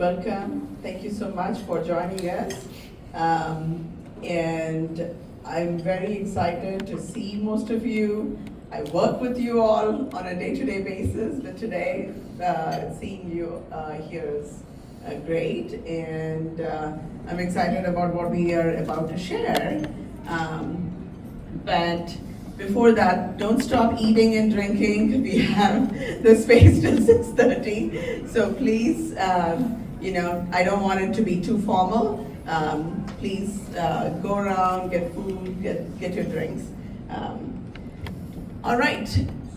Welcome. Thank you so much for joining us. And I'm very excited to see most of you. I work with you all on a day-to-day basis, but today seeing you here is great. And I'm excited about what we are about to share. But before that, don't stop eating and drinking. We have the space till 6:30. So please, I don't want it to be too formal. Please go around, get food, get your drinks. All right,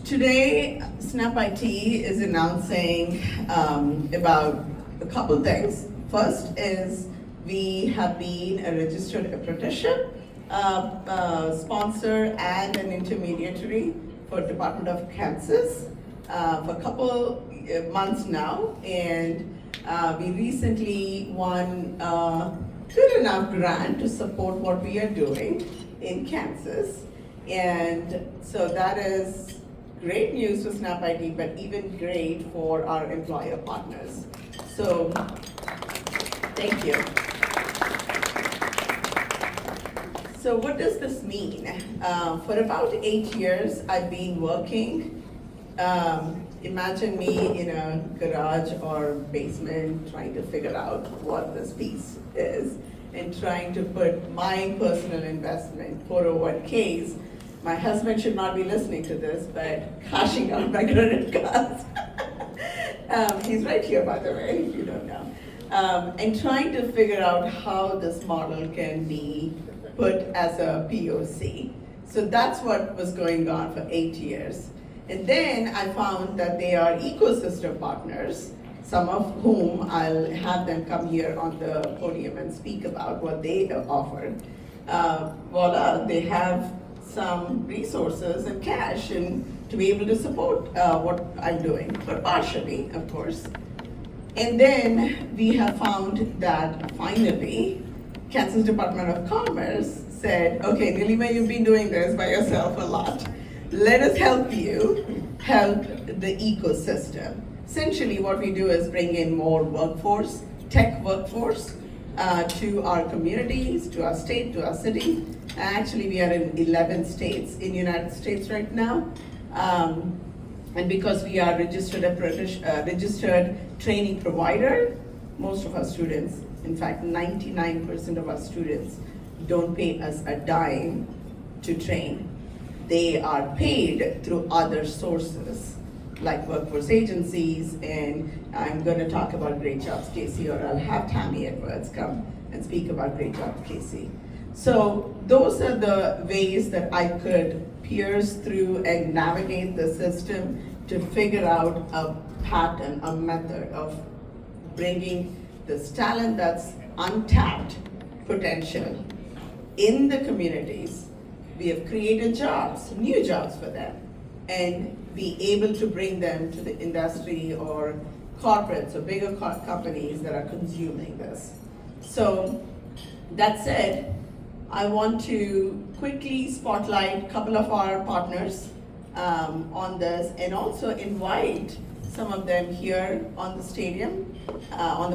today Snap IT is announcing about a couple things. First is we have been a registered apprenticeship sponsor and an intermediary for Department of Kansas for a couple months now, and we recently won a good enough grant to support what we are doing in Kansas, and so that is great news for Snap IT, but even great for our employer partners. So, thank you. So what does this mean? For about 8 years, I've been working. Imagine me in a garage or basement trying to figure out what this piece is and trying to put my personal investment, 401ks. My husband should not be listening to this, but cashing out my credit cards. He's right here, by the way, if you don't know. And trying to figure out how this model can be put as a POC. So that's what was going on for 8 years. And then I found that they are ecosystem partners, some of whom I'll have them come here on the podium and speak about what they offer. Voila, they have some resources and cash and to be able to support what I'm doing, but partially, of course. And then we have found that finally, Kansas Department of Commerce said, okay, Nilima, you've been doing this by yourself a lot. Let us help you help the ecosystem. Essentially, what we do is bring in more workforce, tech workforce, to our communities, to our state, to our city. Actually, we are in 11 states in the United States right now. And because we are registered training provider, most of our students, in fact, 99% of our students don't pay us a dime to train. They are paid through other sources, like workforce agencies, and I'm going to talk about Great Jobs KC, or I'll have Tammy Edwards come and speak about Great Jobs KC. So those are the ways that I could pierce through and navigate the system to figure out a pattern, a method of bringing this talent that's untapped potential in the communities. We have created jobs, new jobs for them, and be able to bring them to the industry or corporates or bigger companies that are consuming this. So that said, I want to quickly spotlight a couple of our partners on this, and also invite some of them here on the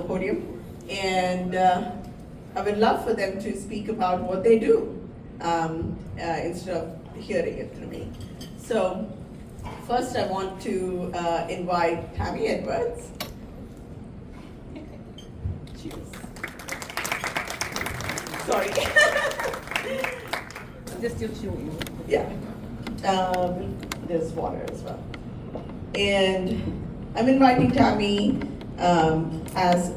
podium, and I would love for them to speak about what they do instead of hearing it through me. So first I want to invite Tammy Edwards. Cheers. Sorry. Just still chewing. Yeah. There's water as well. And I'm inviting Tammy as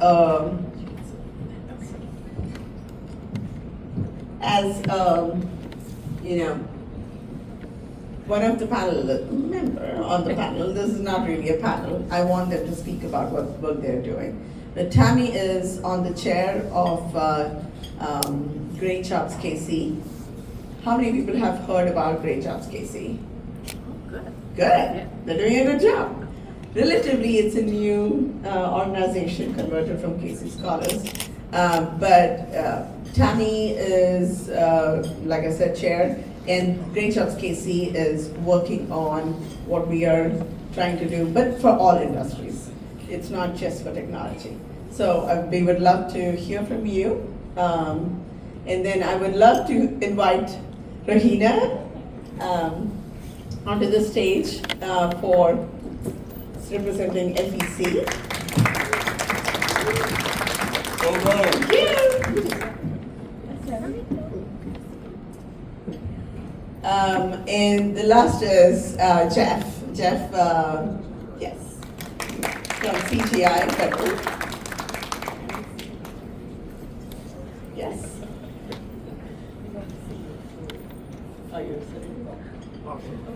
one of the panel member on the panel. This is not really a panel. I want them to speak about what they're doing. But Tammy is on the chair of Great Jobs KC. How many people have heard about Great Jobs KC? Good. Good. Yeah. They're doing a good job. Relatively, it's a new organization converted from Casey Scholars. But Tammy is, like I said, chair, and Great Jobs KC is working on what we are trying to do, but for all industries. It's not just for technology. So we would love to hear from you. And then I would love to invite Rahina onto the stage for representing FEC. Thank you. And the last is Jeff. Jeff, yes, from CGI Federal. Yes. Oh, you're sitting.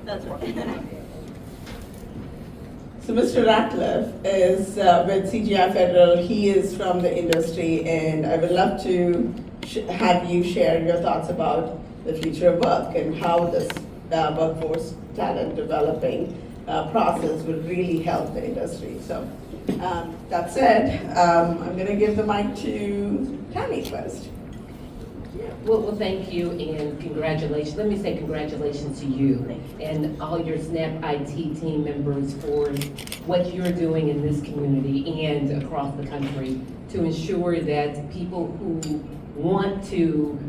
That's right. So Mr. Ratcliffe is with CGI Federal. He is from the industry, and I would love to have you share your thoughts about the future of work and how this workforce talent developing process will really help the industry. So that said, I'm going to give the mic to Tammy first. Well, thank you and congratulations. Let me say congratulations to you and all your SNAP IT team members for what you're doing in this community and across the country to ensure that people who want to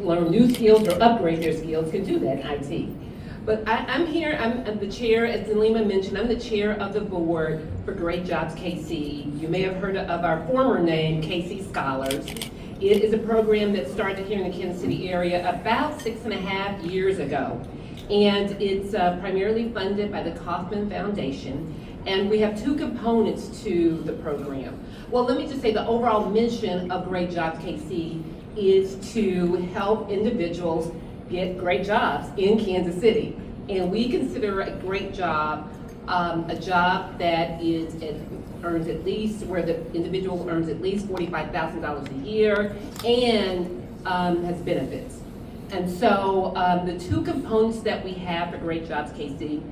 learn new skills or upgrade their skills can do that in IT. But I'm here, I'm the chair, as Delima mentioned, I'm the chair of the board for Great Jobs KC. You may have heard of our former name, KC Scholars. It is a program that started here in the Kansas City area about 6.5 years ago. And it's primarily funded by the Kauffman Foundation. And we have two components to the program. Well, let me just say the overall mission of Great Jobs KC is to help individuals get great jobs in Kansas City. And we consider a great job a job that earns at least, where the individual earns at least $45,000 a year and has benefits. And so the two components that we have for Great Jobs KC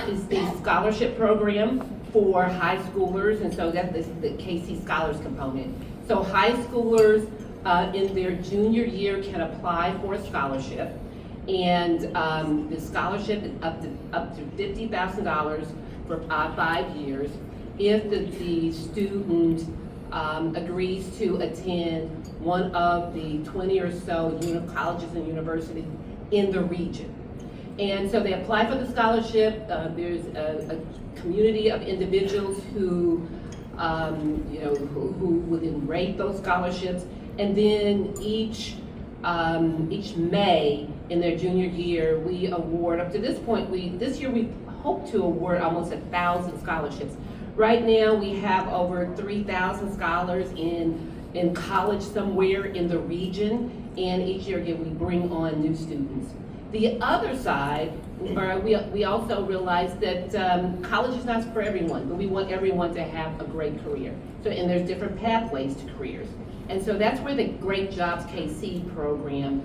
is the scholarship program for high schoolers, and so that's the KC Scholars component. So high schoolers in their junior year can apply for a scholarship, and the scholarship is up to $50,000 for 5 years if the student agrees to attend one of the 20 or so colleges and universities in the region. And so they apply for the scholarship. There's a community of individuals who would then rate those scholarships, and then each May in their junior year, we award, up to this point, this year we hope to award almost 1,000 scholarships. Right now, we have over 3,000 scholars in college somewhere in the region, and each year again, we bring on new students. The other side, we also realize that college is not for everyone, but we want everyone to have a great career. So, and there's different pathways to careers. And so that's where the Great Jobs KC program,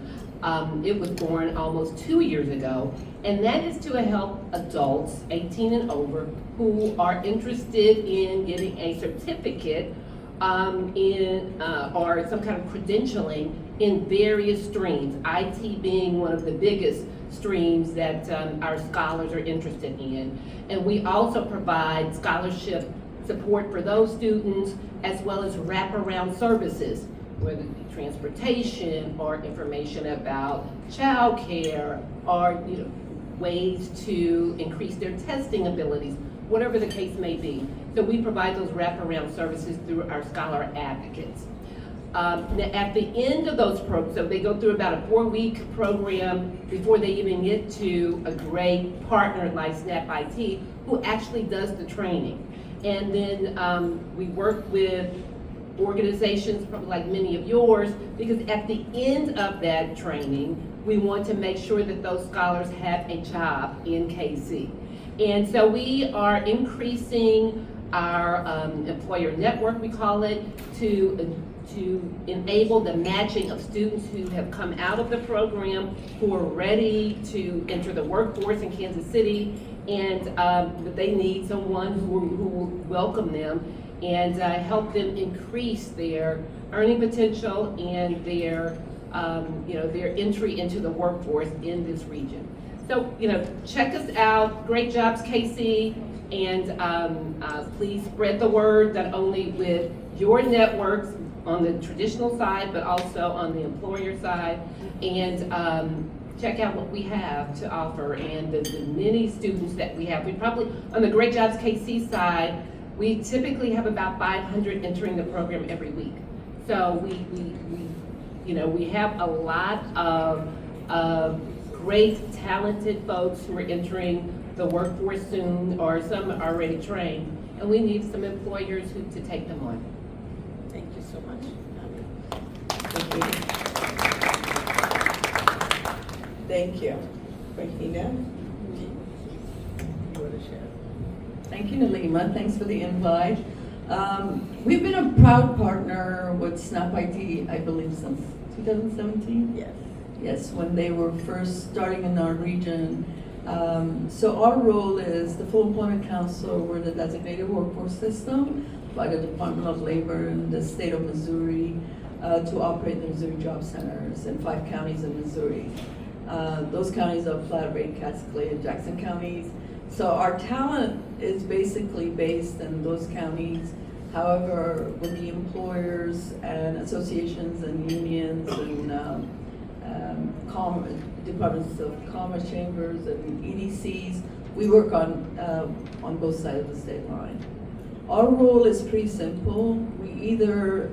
it was born almost 2 years ago, and that is to help adults 18 and over who are interested in getting a certificate or some kind of credentialing in various streams, IT being one of the biggest streams that our scholars are interested in. And we also provide scholarship support for those students, as well as wraparound services, whether it be transportation or information about childcare or ways to increase their testing abilities, whatever the case may be. So we provide those wraparound services through our scholar advocates. At the end of those programs, so they go through about a 4-week program before they even get to a great partner like Snap IT, who actually does the training. And then we work with organizations probably like many of yours, because at the end of that training, we want to make sure that those scholars have a job in KC. And so we are increasing our employer network, we call it, to enable the matching of students who have come out of the program, who are ready to enter the workforce in Kansas City, and but they need someone who will welcome them and help them increase their earning potential and their their entry into the workforce in this region. So check us out, Great Jobs KC, and please spread the word, not only with your networks on the traditional side, but also on the employer side, and check out what we have to offer and the many students that we have. We probably, on the Great Jobs KC side, we typically have about 500 entering the program every week. So we have a lot of great, talented folks who are entering the workforce soon, or some are already trained, and we need some employers to take them on. Thank you so much. Thank you. Regina? You want to share? Thank you, Nalima. Thanks for the invite. We've been a proud partner with Snap IT, I believe, since 2017. Yes. Yes, when they were first starting in our region. So our role is the Full Employment Council. We're the designated workforce system by the Department of Labor in the state of Missouri to operate the Missouri Job Centers in 5 counties in Missouri. Those counties are Flat Lake, Cass Clay, and Jackson counties. So our talent is basically based in those counties. However, with the employers and associations and unions and departments of commerce chambers and EDCs, we work on both sides of the state line. Our role is pretty simple. We either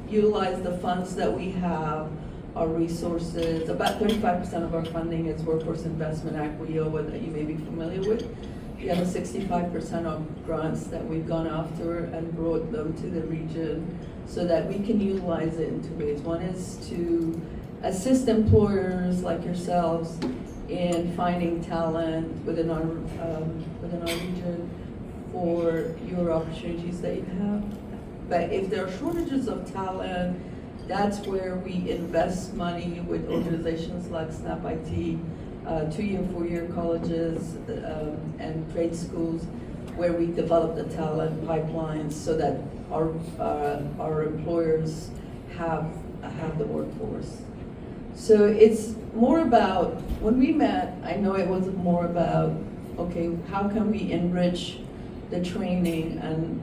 utilize the funds that we have, our resources. About 35% of our funding is Workforce Investment Act, WIOA, that you may be familiar with. We have a 65% of grants that we've gone after and brought them to the region so that we can utilize it in 2 ways. One is to assist employers like yourselves in finding talent within our region for your opportunities that you have. But if there are shortages of talent, that's where we invest money with organizations like Snap IT, 2-year, 4-year colleges, and trade schools, where we develop the talent pipelines so that our employers have the workforce. So it's more about, when we met, I know it was more about, okay, how can we enrich the training and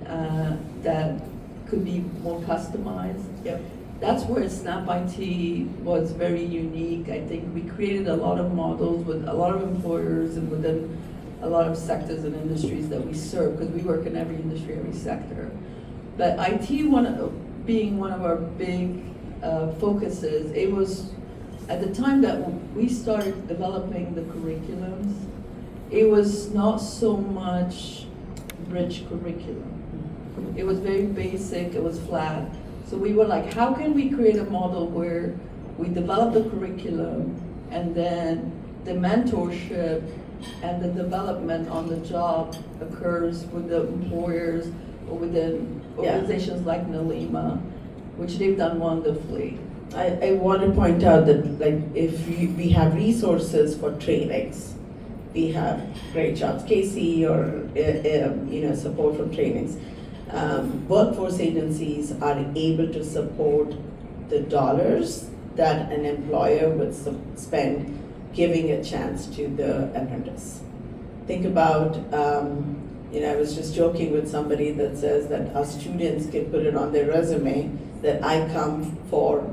that could be more customized. Yep. That's where Snap IT was very unique. I think we created a lot of models with a lot of employers and within a lot of sectors and industries that we serve, because we work in every industry, every sector. But IT being one of our big focuses, it was at the time that we started developing the curriculums, it was not so much rich curriculum. It was very basic, it was flat. So we were like, how can we create a model where we develop the curriculum and then the mentorship and the development on the job occurs with the employers or within organizations like Nalima, which they've done wonderfully. I want to point out that, like, if we have resources for trainings, we have Great Jobs KC or support for trainings. Workforce agencies are able to support the dollars that an employer would spend giving a chance to the apprentice. Think about, I was just joking with somebody that says that our students can put it on their resume that I come for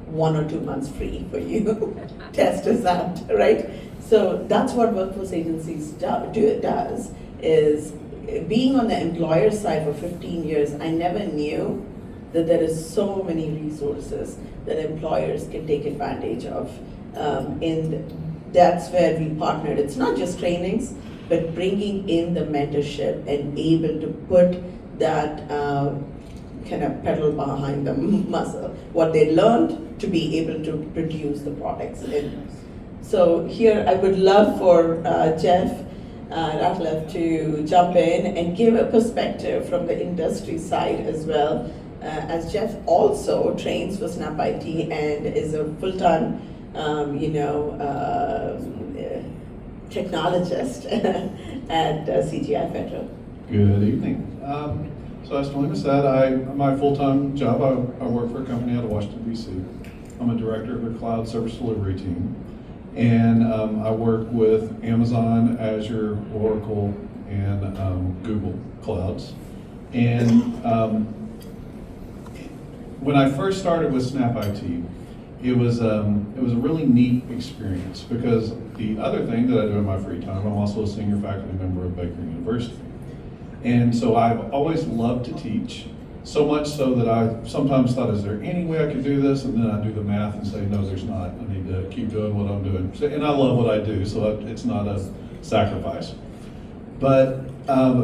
1 or 2 months free for you. Test us out, right? So that's what workforce agencies does is being on the employer side for 15 years, I never knew that there is so many resources that employers can take advantage of. And that's where we partnered. It's not just trainings, but bringing in the mentorship and able to put that kind of pedal behind the muscle, what they learned to be able to produce the products. And so here I would love for Jeff Ratliff to jump in and give a perspective from the industry side as well, as Jeff also trains for Snap IT and is a full-time, technologist at CGI Federal. Good evening. So as Nalima said, my full-time job, I work for a company out of Washington, D.C. I'm a director of the cloud service delivery team. And I work with Amazon, Azure, Oracle, and Google Clouds. And when I first started with Snap IT, it was a really neat experience because the other thing that I do in my free time, I'm also a senior faculty member of Baker University. And so I've always loved to teach, so much so that I sometimes thought, is there any way I could do this? And then I do the math and say, no, there's not. I need to keep doing what I'm doing. And I love what I do, so it's not a sacrifice. But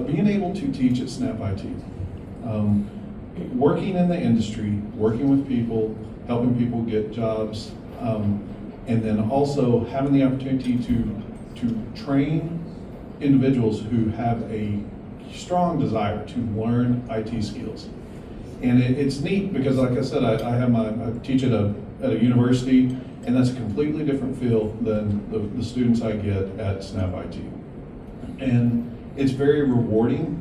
being able to teach at Snap IT, working in the industry, working with people, helping people get jobs, and then also having the opportunity to train individuals who have a strong desire to learn IT skills. And it's neat because, like I said, I teach at a university, and that's a completely different field than the students I get at Snap IT. And it's very rewarding.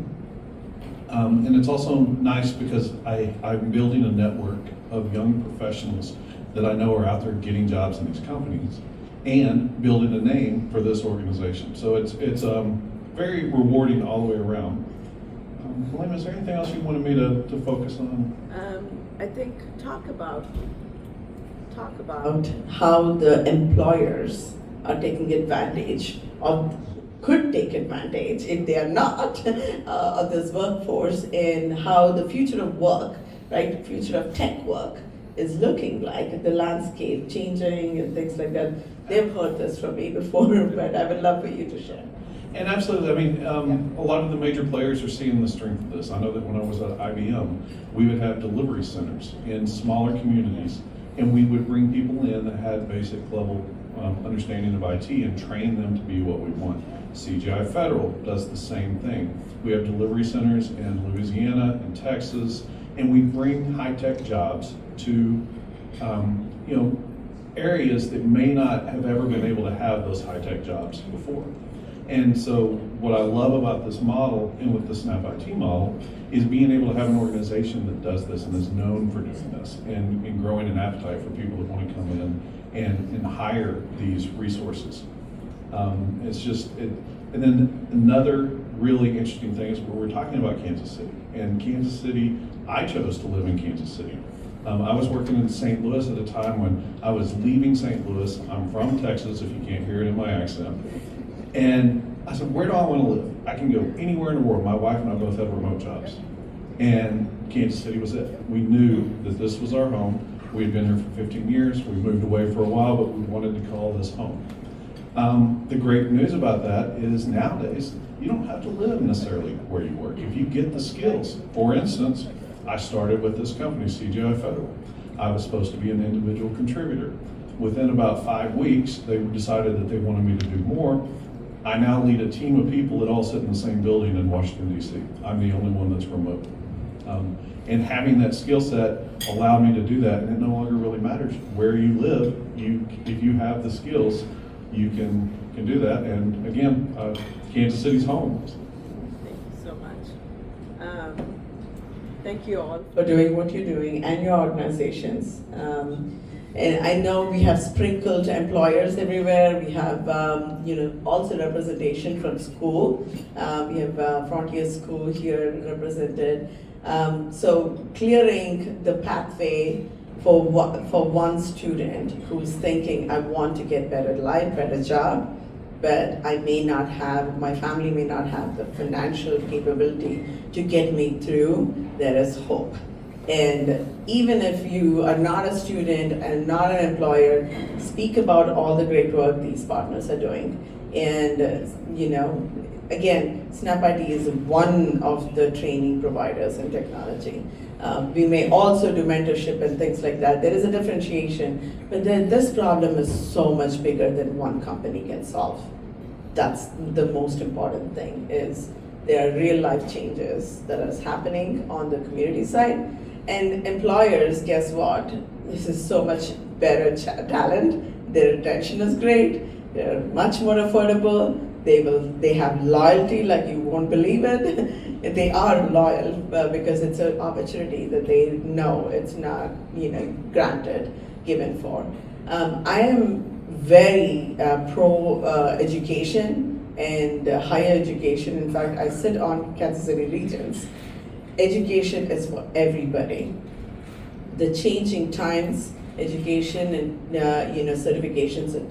And it's also nice because I'm building a network of young professionals that I know are out there getting jobs in these companies and building a name for this organization. So it's very rewarding all the way around. Helena, is there anything else you wanted me to focus on? I think talk about how the employers are taking advantage or could take advantage if they are not of this workforce, and how the future of work, right, the future of tech work is looking like, the landscape changing and things like that. They've heard this from me before, but I would love for you to share. And absolutely, I mean, a lot of the major players are seeing the strength of this. I know that when I was at IBM, we would have delivery centers in smaller communities, and we would bring people in that had basic level understanding of IT and train them to be what we want. CGI Federal does the same thing. We have delivery centers in Louisiana and Texas, and we bring high-tech jobs to areas that may not have ever been able to have those high-tech jobs before. And so what I love about this model and with the Snap IT model is being able to have an organization that does this and is known for doing this and growing an appetite for people that want to come in and hire these resources. And then another really interesting thing is we're talking about Kansas City. And Kansas City, I chose to live in Kansas City. I was working in St. Louis at a time when I was leaving St. Louis. I'm from Texas, if you can't hear it in my accent. And I said, where do I want to live? I can go anywhere in the world. My wife and I both had remote jobs. And Kansas City was it. We knew that this was our home. We had been here for 15 years. We moved away for a while, but we wanted to call this home. The great news about that is nowadays, you don't have to live necessarily where you work. If you get the skills, for instance, I started with this company, CGI Federal. I was supposed to be an individual contributor. Within about 5 weeks, they decided that they wanted me to do more. I now lead a team of people that all sit in the same building in Washington, D.C. I'm the only one that's remote. And having that skill set allowed me to do that, and it no longer really matters where you live. If you have the skills, you can do that. And again, Kansas City's home. thank you so much. Thank you all. For doing what you're doing and your organizations. And I know we have sprinkled employers everywhere. We have, also representation from school. We have Frontier School here represented. So clearing the pathway for one student who's thinking, I want to get better life, better job, but I may not have, my family may not have the financial capability to get me through, there is hope. And even if you are not a student and not an employer, speak about all the great work these partners are doing. And, again, Snap IT is one of the training providers in technology. We may also do mentorship and things like that. There is a differentiation, but this problem is so much bigger than one company can solve. That's the most important thing, is there are real life changes that is happening on the community side. And employers, guess what? This is so much better talent. Their retention is great. They're much more affordable. They have loyalty like you won't believe it. They are loyal because it's an opportunity that they know it's not, granted, given for. I am very pro education and higher education. In fact, I sit on Kansas City Regents. Education is for everybody. the changing times, education and certifications are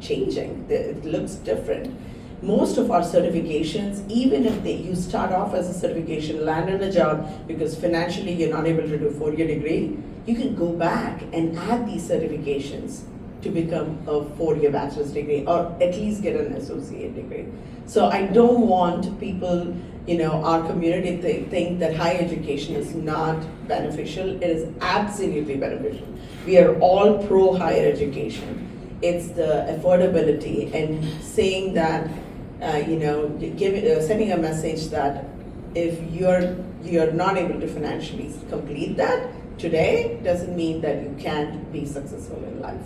changing. It looks different. Most of our certifications, even if you start off as a certification, land on a job because financially you're not able to do a 4-year degree, you can go back and add these certifications to become a 4-year bachelor's degree or at least get an associate degree. So I don't want people, our community think that higher education is not beneficial. It is absolutely beneficial. We are all pro higher education. It's the affordability and saying that, sending a message that if you're not able to financially complete that today, doesn't mean that you can't be successful in life.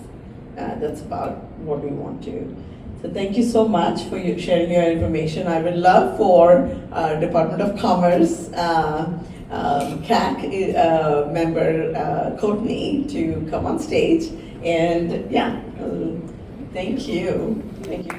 That's about what we want to. So thank you so much for sharing your information. I would love for Department of Commerce CAC member Courtney to come on stage and thank you. Thank you.